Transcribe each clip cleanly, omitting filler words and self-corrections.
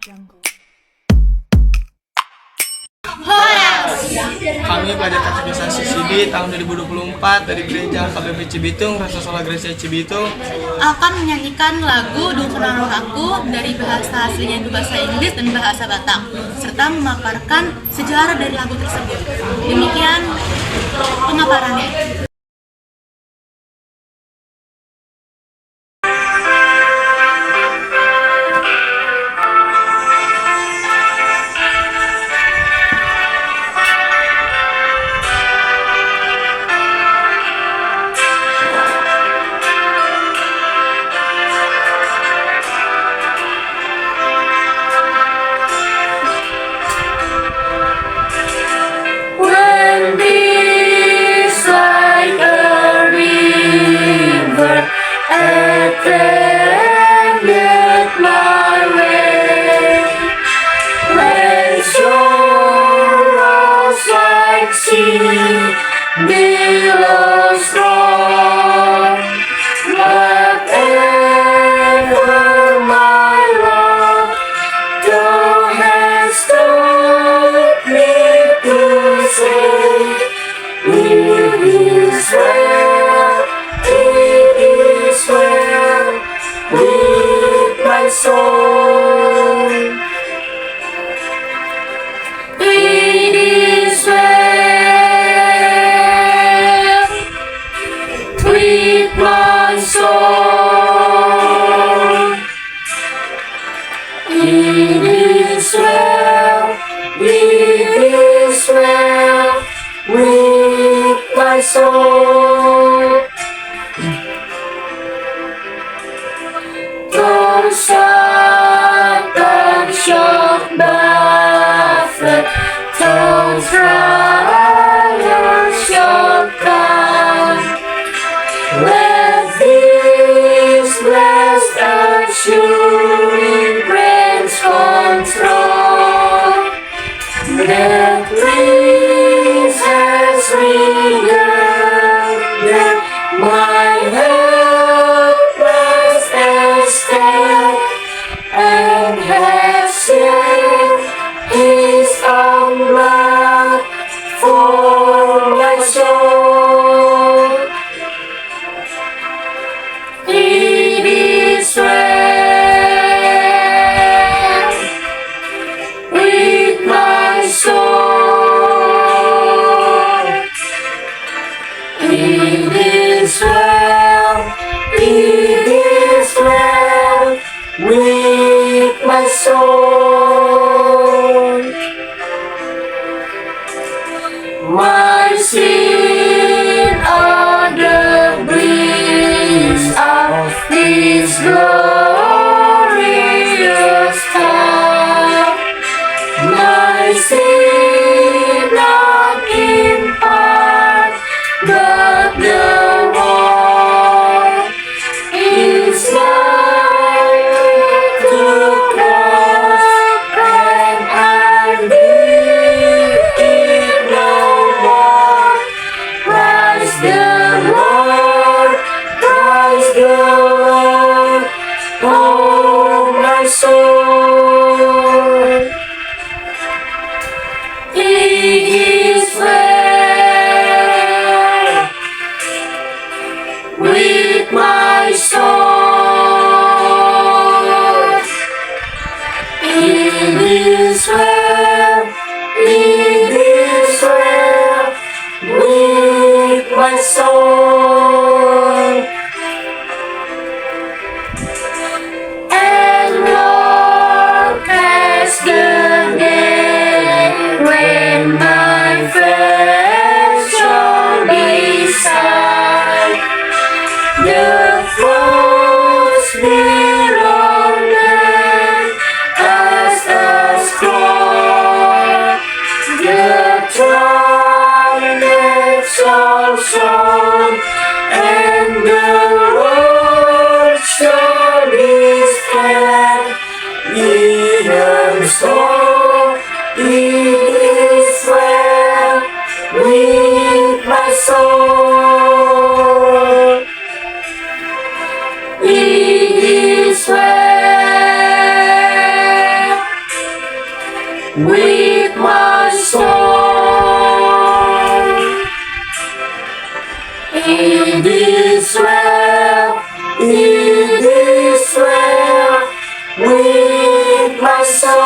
Jungle. Kami pelajar katekisasi CIDI tahun 2024 dari Gereja KBP Cibitung, Rasa Sola Gereja Cibitung Akan menyanyikan lagu Duhkan Roh Aku dari bahasa aslinya itu bahasa Inggris dan bahasa Batak, serta memaparkan sejarah dari lagu tersebut. Demikian pemaparannya. When peace like a river attended my way, when sorrows like sea billows roar, whatever my lot, thou hast taught me to say, it is well with my soul. It is well with my soul. It is well with my soul. Though Satan shall buffet, though trials shall come, let this blessed assurance control that Jesus regarded my helpless estate and has shed His own blood for my soul. It is well with my soul. It is well with my soul. My sin are the bliss of this glorious time. My sin not in part, but the war is like to cross, and I need it no more. Praise the Lord, praise the Lord, oh my soul. It is well with my soul. It is well with my soul. And Lord, past the day when my flesh shall be sad, the foes beyond them as a scroll, the trumpet shall sound, and the Lord shall display. Even so, it is well with my soul. It is well with my soul. It is well with my soul.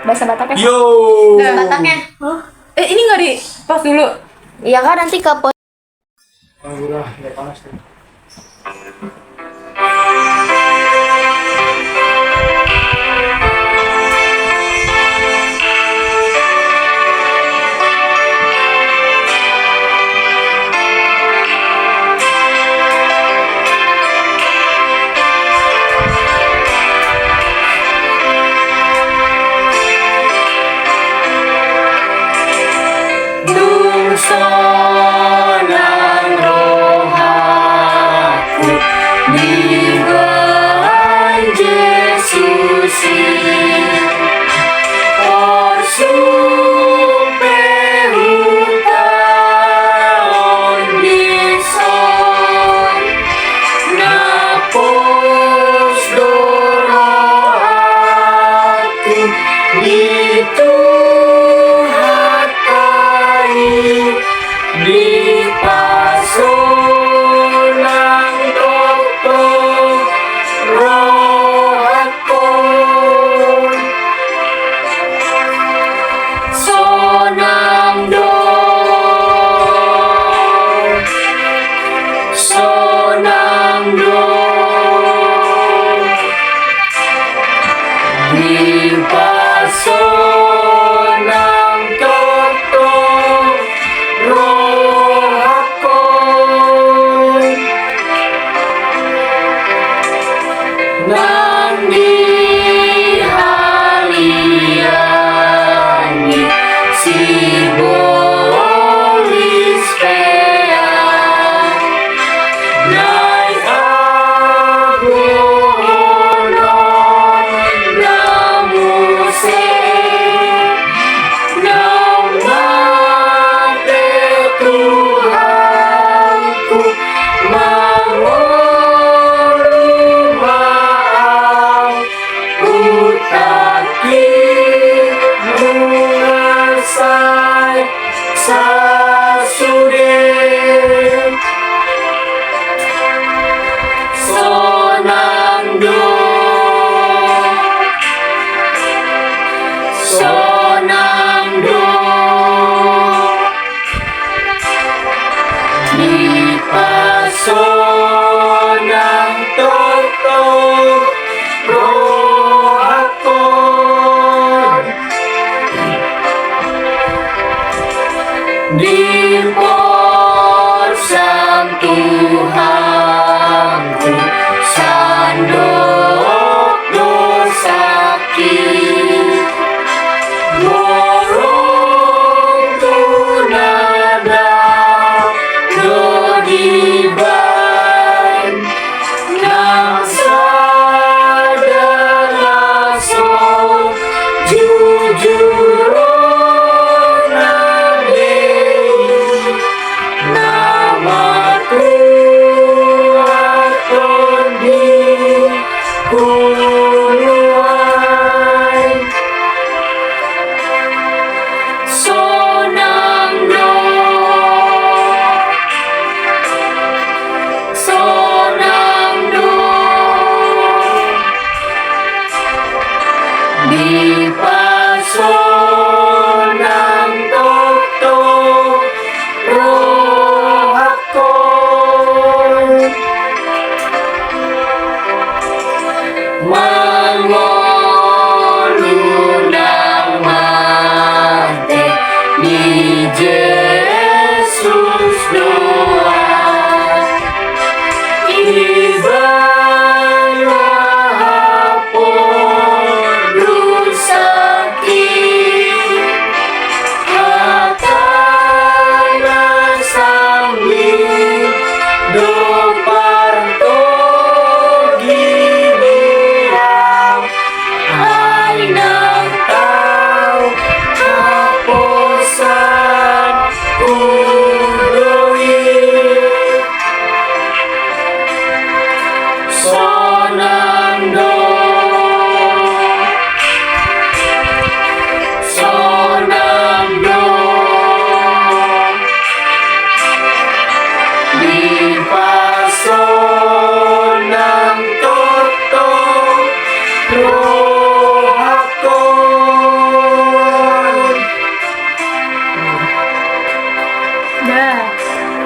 Bahasa Bataknya. Yo. Bahasa Bataknya. Ini nggak di pause dulu. Iya kan nanti ke Udah, panas tuh. Sonan rohaku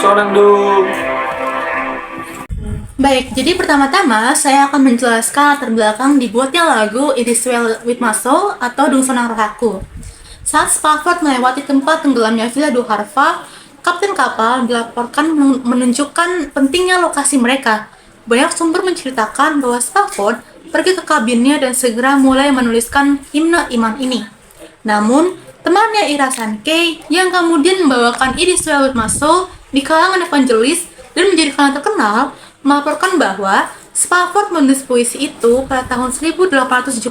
seorang dong. Baik, jadi pertama-tama saya akan menjelaskan latar belakang dibuatnya lagu It Is Well With My Soul atau Dung Sonang Rohaku. Saat Spafford melewati tempat tenggelamnya Villa Duharva, kapten kapal dilaporkan menunjukkan pentingnya lokasi mereka. Banyak sumber menceritakan bahwa Spafford pergi ke kabinnya dan segera mulai menuliskan himne iman ini. Namun, temannya Ira Sankey yang kemudian membawakan It Is Well With My Soul di kalangan evangelis dan menjadi fana terkenal, melaporkan bahwa Spafford menulis puisi itu pada tahun 1876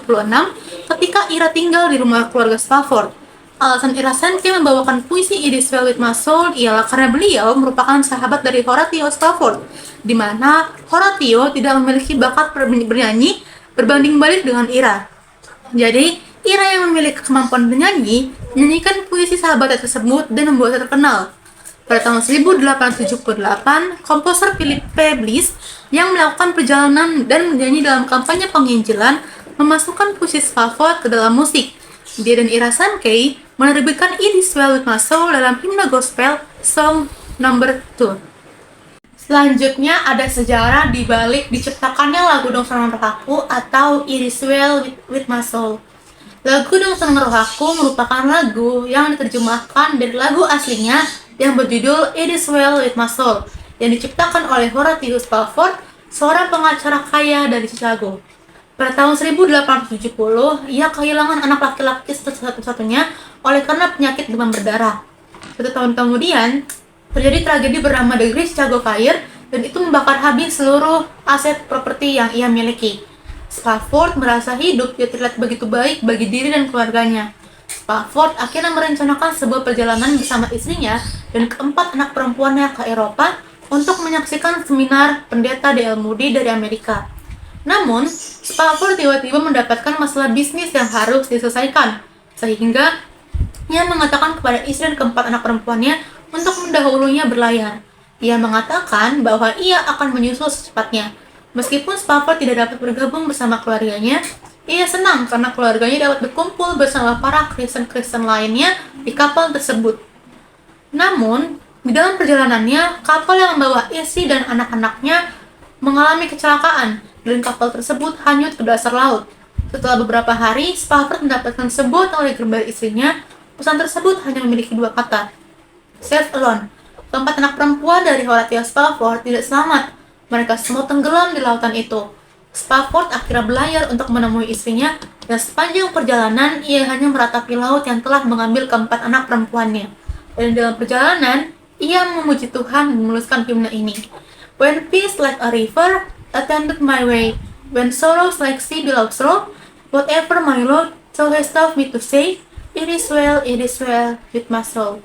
ketika Ira tinggal di rumah keluarga Spafford. Alasan Ira Sankey membawakan puisi It Is Well With My Soul ialah karena beliau merupakan sahabat dari Horatio Spafford, di mana Horatio tidak memiliki bakat bernyanyi berbanding balik dengan Ira. Jadi, Ira yang memiliki kemampuan bernyanyi menyanyikan puisi sahabatnya tersebut dan membuatnya terkenal. Pada tahun 1878, komposer Philippe Bliss yang melakukan perjalanan dan menyanyi dalam kampanye penginjilan memasukkan puisi Spafford ke dalam musik. Dia dan Ira Sankey menerbitkan It Is Well With My Soul dalam himne gospel Song No. 2. Selanjutnya ada sejarah di balik diciptakannya lagu Dung Sonang Rohaku atau It Is Well With My Soul. Lagu Dung Sonang Rohaku merupakan lagu yang diterjemahkan dari lagu aslinya yang berjudul It Is Well With My Soul yang diciptakan oleh Horatio Spafford, seorang pengacara kaya dari Chicago. Pada tahun 1870, ia kehilangan anak laki-laki satu-satunya oleh karena penyakit demam berdarah. 1 tahun kemudian, terjadi tragedi bernama The Great Chicago Fire dan itu membakar habis seluruh aset properti yang ia miliki. Spafford merasa hidup tidak terlihat begitu baik bagi diri dan keluarganya. Spafford akhirnya merencanakan sebuah perjalanan bersama istrinya dan keempat anak perempuannya ke Eropa untuk menyaksikan seminar pendeta D.L. Moody dari Amerika. Namun, Spafford tiba-tiba mendapatkan masalah bisnis yang harus diselesaikan, sehingga ia mengatakan kepada istri dan keempat anak perempuannya untuk mendahulunya berlayar. Ia mengatakan bahwa ia akan menyusul secepatnya. Meskipun Spafford tidak dapat bergabung bersama keluarganya, ia senang karena keluarganya dapat berkumpul bersama para Kristen-Kristen lainnya di kapal tersebut. Namun, di dalam perjalanannya, kapal yang membawa istri dan anak-anaknya mengalami kecelakaan dan kapal tersebut hanyut ke dasar laut. Setelah beberapa hari, Spafford mendapatkan sebuah telegram dari istrinya. Pesan tersebut hanya memiliki 2 kata, "Save alone." Keempat anak perempuan dari Horatio Spafford tidak selamat. Mereka semua tenggelam di lautan itu. Spafford akhirnya berlayar untuk menemui istrinya, dan sepanjang perjalanan ia hanya meratapi laut yang telah mengambil keempat anak perempuannya. Dan dalam perjalanan, ia memuji Tuhan dan menuliskan himne ini. When peace like a river attended my way, when sorrows like sea billows roll, whatever my Lord thou hast taught me to say, it is well with my soul.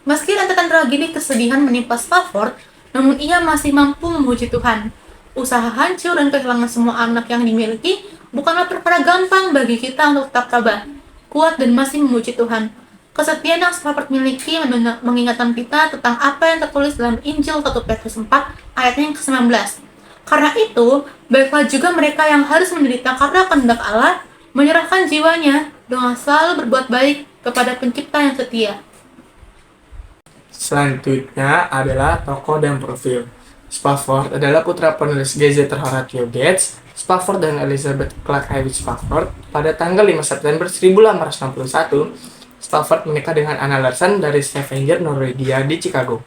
Meski rentetan tragedi kesedihan menimpa Spafford, namun ia masih mampu memuji Tuhan. Usaha hancur dan kehilangan semua anak yang dimiliki bukanlah perkara gampang bagi kita untuk tetap tabah, kuat dan masih memuji Tuhan. Kesetiaan yang Spafford miliki mengingatkan kita tentang apa yang tertulis dalam Injil 1 Petrus 4 ayatnya yang ke-19. Karena itu, baiklah juga mereka yang harus menderita karena kehendak Allah, menyerahkan jiwanya dengan selalu berbuat baik kepada Pencipta yang setia. Selanjutnya adalah tokoh dan profil. Spafford adalah putra penulis Gazetteer Horatio Gates. Spafford dan Elizabeth Clark Hewich Spafford. Pada tanggal 5 September 1861, Spafford menikah dengan Anna Larsen dari Stavanger, Norwegia di Chicago.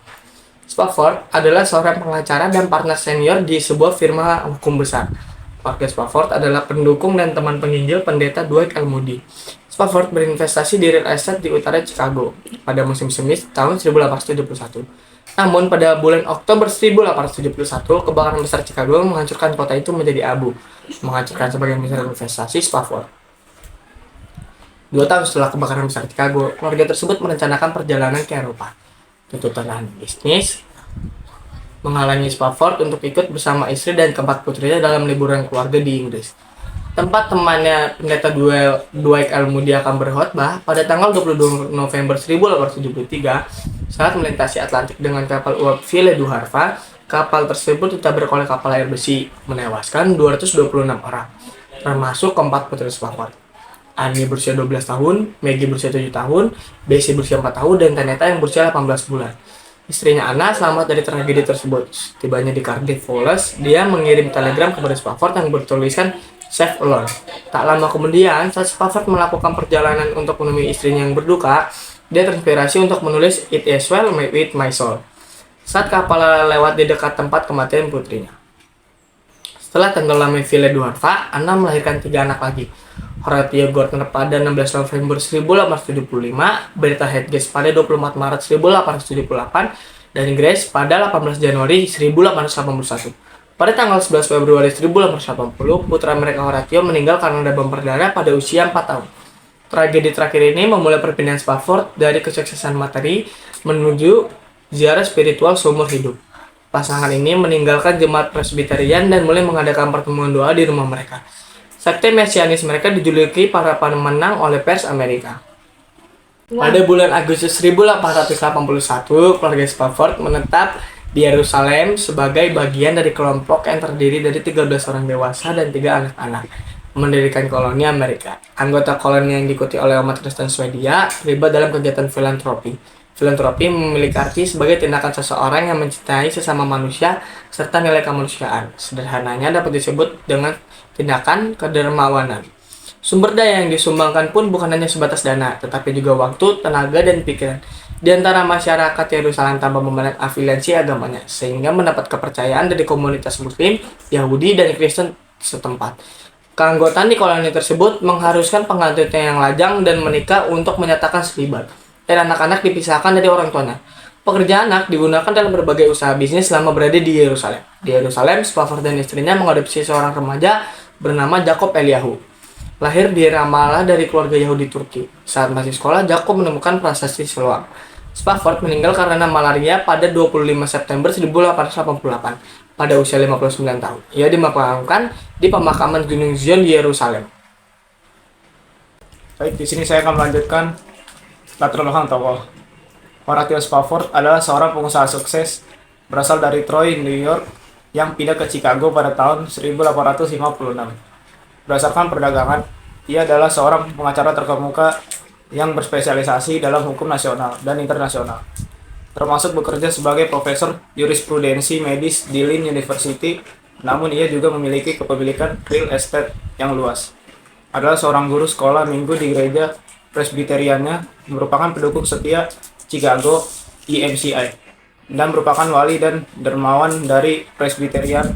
Spafford adalah seorang pengacara dan partner senior di sebuah firma hukum besar. Keluarga Spafford adalah pendukung dan teman penginjil pendeta Dwight L. Moody. Spafford berinvestasi di real estate di utara Chicago pada musim semi tahun 1871. Namun pada bulan Oktober 1871, kebakaran besar Chicago menghancurkan kota itu menjadi abu, menghancurkan sebagian besar investasi Spafford. 2 tahun setelah kebakaran besar Chicago, keluarga tersebut merencanakan perjalanan ke Eropa. Tuntutan bisnis menghalangi Spafford untuk ikut bersama istri dan keempat putrinya dalam liburan keluarga di Inggris. Tempat temannya pendeta Dwight L. Moody akan berkhotbah pada tanggal 22 November 1873 saat melintasi Atlantik dengan kapal uap Villa Duharva. Kapal tersebut ditabrak oleh kapal air besi, menewaskan 226 orang, termasuk keempat putri Spafford. Annie berusia 12 tahun, Maggie berusia 7 tahun, Bessie berusia 4 tahun, dan Taneta yang berusia 18 bulan. istrinya Anna selamat dari tragedi tersebut. Tibanya di Cardiff, Wales, dia mengirim telegram kepada Spafford yang bertuliskan "Save Alone". Tak lama kemudian, saat Spafford melakukan perjalanan untuk menemui istrinya yang berduka, dia terinspirasi untuk menulis "It Is Well With My Soul" saat kapal lewat di dekat tempat kematian putrinya. Setelah tenggelamnya Ville Duarfa, Anna melahirkan 3 anak lagi. Horatio Gardner pada 16 November 1875, Bertha Hedges pada 24 Maret 1878, dan Grace pada 18 Januari 1881. Pada tanggal 11 Februari 1880, putra mereka Horatio meninggal karena demam berdarah pada usia 4 tahun. Tragedi terakhir ini memulai perpindahan Spafford dari kesuksesan materi menuju ziarah spiritual seumur hidup. Pasangan ini meninggalkan jemaat Presbyterian dan mulai mengadakan pertemuan doa di rumah mereka. Sekte mesianis mereka dijuluki para pemenang oleh pers Amerika. Pada bulan Agustus 1881, keluarga Spafford menetap di Yerusalem sebagai bagian dari kelompok yang terdiri dari 13 orang dewasa dan 3 anak-anak, mendirikan koloni Amerika. Anggota koloni yang diikuti oleh umat Kristen Swedia terlibat dalam kegiatan filantropi. Filantropi memiliki arti sebagai tindakan seseorang yang mencintai sesama manusia serta nilai kemanusiaan. Sederhananya dapat disebut dengan tindakan kedermawanan. Sumber daya yang disumbangkan pun bukan hanya sebatas dana, tetapi juga waktu, tenaga, dan pikiran di antara masyarakat Yerusalem tanpa memandang afiliasi agamanya, sehingga mendapat kepercayaan dari komunitas Muslim, Yahudi, dan Kristen setempat. Keanggotaan di koloni tersebut mengharuskan pengantinnya yang lajang dan menikah untuk menyatakan selibat, dan anak-anak dipisahkan dari orang tuanya. Pekerjaan anak digunakan dalam berbagai usaha bisnis selama berada di Yerusalem. Di Yerusalem, Spafford dan istrinya mengadopsi seorang remaja bernama Jacob Eliyahu. Lahir di Ramallah dari keluarga Yahudi Turki. Saat masih sekolah, Jacob menemukan prasasti Siloam. Spafford meninggal karena malaria pada 25 September 1888 pada usia 59 tahun. Ia dimakamkan di pemakaman Gunung Zion di Yerusalem. Baik, di sini saya akan melanjutkan latar belakang tokoh. Horatio Spafford adalah seorang pengusaha sukses berasal dari Troy, New York, yang pindah ke Chicago pada tahun 1856. Berdasarkan perdagangan, ia adalah seorang pengacara terkemuka yang berspesialisasi dalam hukum nasional dan internasional, termasuk bekerja sebagai profesor jurisprudensi medis di Lynn University. Namun ia juga memiliki kepemilikan real estate yang luas. Adalah seorang guru sekolah minggu di gereja Presbyteriannya, merupakan pendukung setia Chicago EMCI, dan merupakan wali dan dermawan dari Presbyterian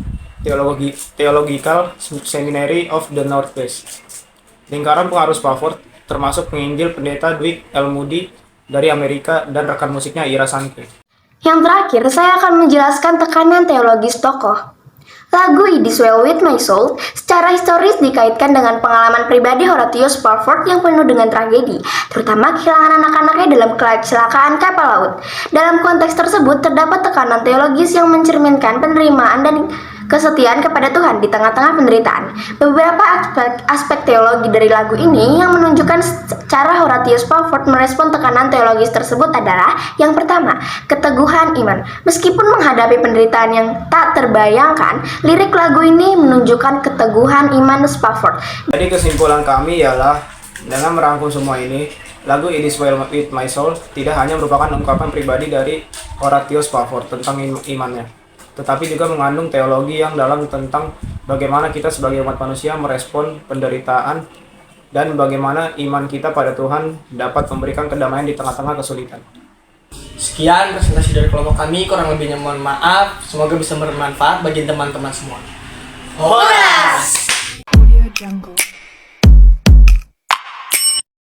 Theological Seminary of the Northwest. Lingkaran pengaruh Spafford termasuk penginjil pendeta Dwight L. Moody dari Amerika dan rekan musiknya Ira Sankey. Yang terakhir, saya akan menjelaskan tekanan teologis tokoh. Lagu It Is Well With My Soul secara historis dikaitkan dengan pengalaman pribadi Horatio Spafford yang penuh dengan tragedi, terutama kehilangan anak-anaknya dalam kecelakaan kapal laut. Dalam konteks tersebut, terdapat tekanan teologis yang mencerminkan penerimaan dan kesetiaan kepada Tuhan di tengah-tengah penderitaan. Beberapa aspek teologi dari lagu ini yang menunjukkan cara Horatio Spafford merespon tekanan teologis tersebut adalah: yang pertama, keteguhan iman. Meskipun menghadapi penderitaan yang tak terbayangkan, lirik lagu ini menunjukkan keteguhan iman Spafford. Jadi kesimpulan kami ialah, dengan merangkum semua ini, lagu It Is Well With My Soul tidak hanya merupakan ungkapan pribadi dari Horatio Spafford tentang imannya, tetapi juga mengandung teologi yang dalam tentang bagaimana kita sebagai umat manusia merespon penderitaan dan bagaimana iman kita pada Tuhan dapat memberikan kedamaian di tengah-tengah kesulitan. Sekian presentasi dari kelompok kami, kurang lebihnya mohon maaf. Semoga bisa bermanfaat bagi teman-teman semua. Horas! Audio Jungle.